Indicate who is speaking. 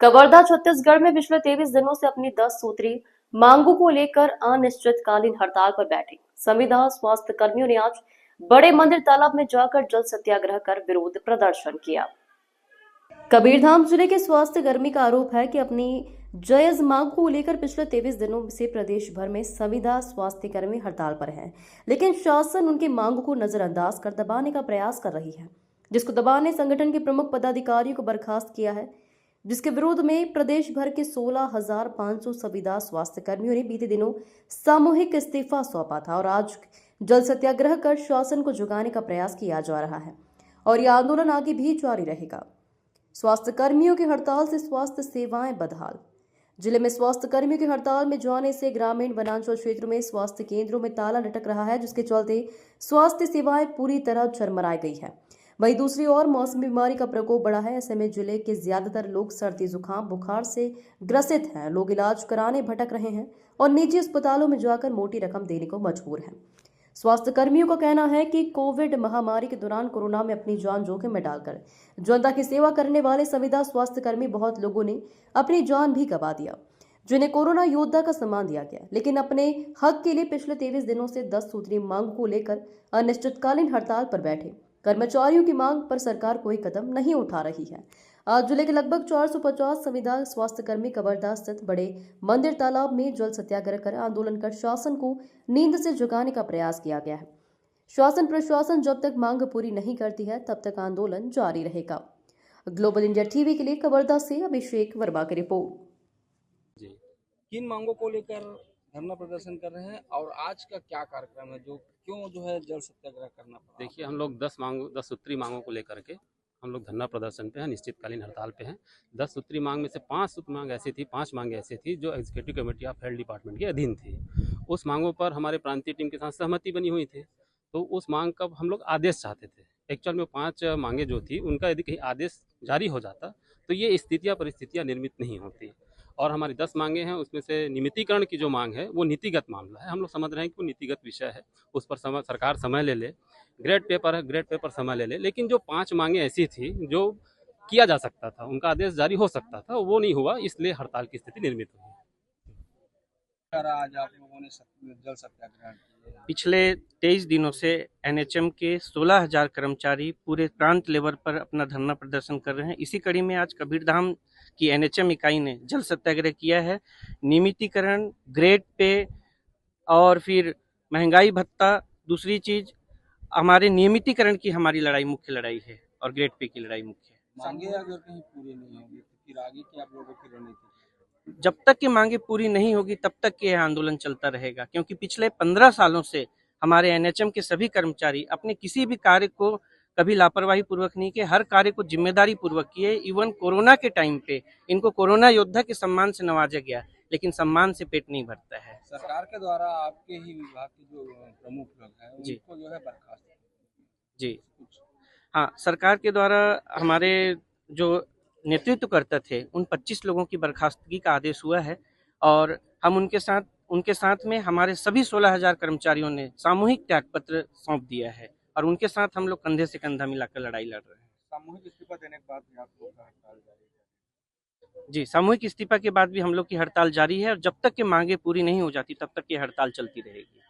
Speaker 1: कवर्धा छत्तीसगढ़ में पिछले 23 दिनों से अपनी 10 सूत्री मांगों को लेकर अनिश्चितकालीन हड़ताल पर बैठे संविदा स्वास्थ्य कर्मियों ने आज बड़े मंदिर तालाब में जाकर जल सत्याग्रह कर विरोध प्रदर्शन किया। कबीरधाम जिले के स्वास्थ्य कर्मी का आरोप है कि अपनी जायज मांग को लेकर पिछले 23 दिनों से प्रदेश भर में संविदा स्वास्थ्य कर्मी हड़ताल पर हैं, लेकिन शासन उनकी मांग को नजरअंदाज कर दबाने का प्रयास कर रही है, जिसको दबाने संगठन के प्रमुख पदाधिकारियों को बर्खास्त किया है। जिसके विरोध में प्रदेश भर के 16,500 संविदा स्वास्थ्य कर्मियों ने बीते दिनों सामूहिक इस्तीफा सौंपा था और आज जल सत्याग्रह कर शासन को झुकाने का प्रयास किया जा रहा है और यह आंदोलन आगे भी जारी रहेगा। स्वास्थ्य कर्मियों की हड़ताल से स्वास्थ्य सेवाएं बदहाल। जिले में स्वास्थ्य कर्मियों की हड़ताल में जाने से ग्रामीण वनांचल क्षेत्रों में स्वास्थ्य केंद्रों में ताला लटक रहा है, जिसके चलते स्वास्थ्य सेवाएं पूरी तरह चरमराई गई है। वहीं दूसरी ओर मौसमी बीमारी का प्रकोप बढ़ा है। ऐसे में जिले के ज्यादातर लोग सर्दी जुकाम बुखार से ग्रसित हैं। लोग इलाज कराने भटक रहे हैं और निजी अस्पतालों में जाकर मोटी रकम देने को मजबूर हैं। स्वास्थ्य कर्मियों का कहना है कि कोविड महामारी के दौरान कोरोना में अपनी जान जोखिम में डालकर जनता की सेवा करने वाले संविदा स्वास्थ्य कर्मी बहुत लोगों ने अपनी जान भी गंवा दिया, जिन्हें कोरोना योद्धा का सम्मान दिया गया, लेकिन अपने हक के लिए पिछले 23 दिनों से 10 सूत्री मांग को लेकर अनिश्चितकालीन हड़ताल पर बैठे कर्मचारियों की मांग पर सरकार कोई कदम नहीं उठा रही है। आज जिले के लगभग 450 संविदा स्वास्थ्य कर्मी कवर्धा स्थित बड़े मंदिर तालाब में जल सत्याग्रह कर आंदोलन कर शासन को नींद से जगाने का प्रयास किया गया है। शासन प्रशासन जब तक मांग पूरी नहीं करती है तब तक आंदोलन जारी रहेगा। ग्लोबल इंडिया टीवी के लिए कवर्धा से अभिषेक वर्मा की रिपोर्ट।
Speaker 2: जी, किन मांगों को लेकर धरना प्रदर्शन कर रहे हैं और आज का क्या कार्यक्रम है, जो क्यों जो है जल सत्याग्रह करना पड़ा?
Speaker 3: देखिए, हम लोग 10 सूत्री मांगों को लेकर के हम लोग धरना प्रदर्शन पे हैं, निश्चितकालीन हड़ताल पे हैं। 10 सूत्री मांग में से 5 सूत्री मांग ऐसी थी, 5 मांगे ऐसी थी जो executive committee of health department के अधीन थी। उस मांगों पर हमारे प्रांतीय टीम के साथ सहमति बनी हुई थी, तो उस मांग का हम लोग आदेश चाहते थे। एक्चुअल में 5 मांगे जो थी उनका यदि कहीं आदेश जारी हो जाता तो ये स्थितियाँ परिस्थितियाँ निर्मित नहीं होती। और हमारी 10 मांगे हैं, उसमें से नियमितीकरण की जो मांग है वो नीतिगत मामला है। हम लोग समझ रहे हैं कि वो नीतिगत विषय है, उस पर सरकार समय ले ले। ग्रेड पेपर है, ग्रेड पेपर समय ले ले, लेकिन जो 5 मांगे ऐसी थी जो किया जा सकता था, उनका आदेश जारी हो सकता था, वो नहीं हुआ, इसलिए हड़ताल की स्थिति निर्मित हुई।
Speaker 2: आज आप लोगों ने जल सत्याग्रह किया।
Speaker 4: पिछले 23 दिनों से एनएचएम के 16,000 कर्मचारी पूरे प्रांत लेवल पर अपना धरना प्रदर्शन कर रहे हैं। इसी कड़ी में आज कबीरधाम की एनएचएम इकाई ने जल सत्याग्रह किया है। नियमितीकरण, ग्रेड पे और फिर महंगाई भत्ता, दूसरी चीज हमारे नियमितीकरण की हमारी लड़ाई मुख्य लड़ाई है और ग्रेड पे की लड़ाई मुख्य है।
Speaker 2: मांगे अगर कहीं पूरी नहीं होगी तो फिर आगे की आप लोगों की रणनीति?
Speaker 4: जब तक ये मांगे पूरी नहीं होगी तब तक ये आंदोलन चलता रहेगा, क्योंकि पिछले 15 सालों से हमारे एनएचएम के सभी कर्मचारी अपने किसी भी कार्य को कभी लापरवाही पूर्वक नहीं किए, हर कार्य को जिम्मेदारी पूर्वक किए। इवन कोरोना के टाइम पे इनको कोरोना योद्धा के सम्मान से नवाजा गया, लेकिन सम्मान से पेट नहीं भरता है।
Speaker 2: सरकार के द्वारा आपके ही विभाग के जो प्रमुख लोग हैं उनको जो है बर्खास्त?
Speaker 4: जी हाँ, सरकार के द्वारा हमारे जो नेतृत्व करते थे उन 25 लोगों की बर्खास्तगी का आदेश हुआ है और हम उनके साथ में हमारे सभी 16,000 कर्मचारियों ने सामूहिक त्यागपत्र सौंप दिया है और उनके साथ हम लोग कंधे से कंधा मिलाकर लड़ाई लड़ रहे हैं।
Speaker 2: सामूहिक इस्तीफा देने के बाद भी आप लोग का हड़ताल जारी है?
Speaker 4: जी, सामूहिक इस्तीफा के बाद भी हम लोग की हड़ताल जारी है और जब तक ये मांगे पूरी नहीं हो जाती तब तक ये हड़ताल चलती रहेगी।